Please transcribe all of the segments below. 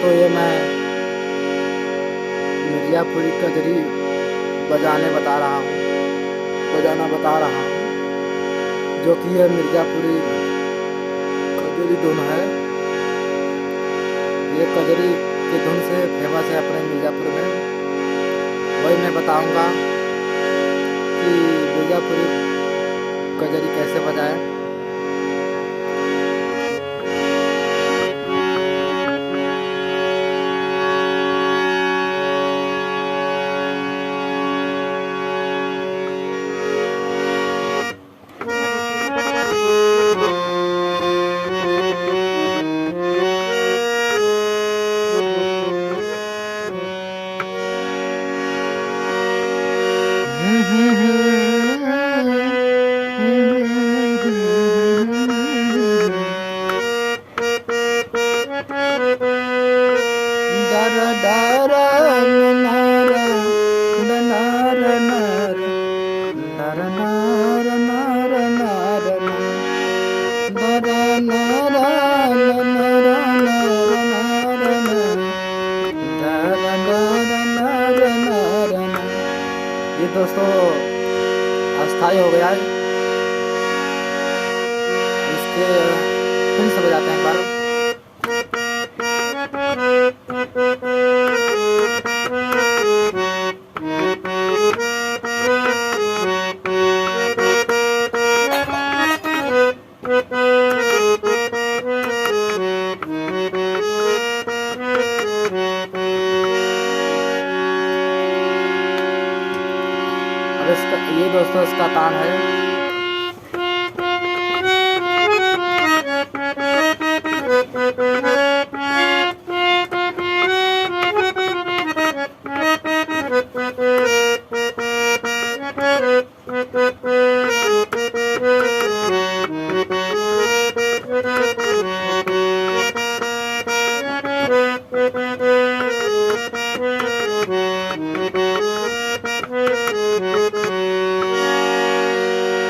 दोस्तों, ये मैं मिर्ज़ापुरी कजरी बजाना बता रहा हूँ, जो कि यह मिर्ज़ापुरी कजरी धुन है। ये कजरी की धुन से फेमस है अपने मिर्ज़ापुर में। वही मैं बताऊंगा कि मिर्ज़ापुरी कजरी कैसे बजाएं। ये दोस्तों अस्थाई हो गया है। इसके फिर से बजाते हैं एक बार। ये दोस्तों इसका तान है।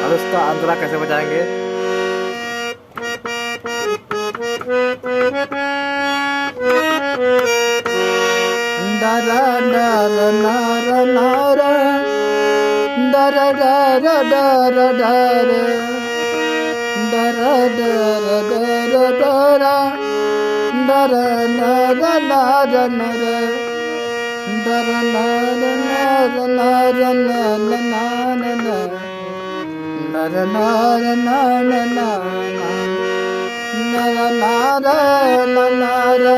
अब इसका अंतरा कैसे बजाएंगे। डरा डरा नारा नारा डरा डरा डरा डरा डरा डरा डरा डरा डरा नारा नारा नारा डरा नारा नारा नारा नारा नारा नारा नारा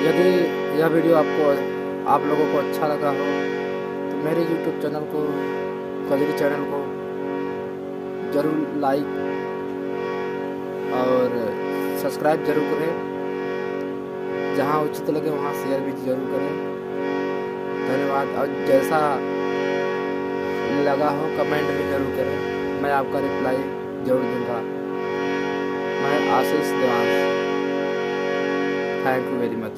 यदि यह वीडियो आप लोगों को अच्छा लगा हो तो मेरे YouTube चैनल को, कजरी चैनल को ज़रूर लाइक और सब्सक्राइब ज़रूर करें। जहां उचित लगे वहां शेयर भी ज़रूर करें। धन्यवाद। और जैसा लगा हो कमेंट भी ज़रूर करें, मैं आपका रिप्लाई ज़रूर दूंगा। मैं Ashish Devansh. Thank you very much.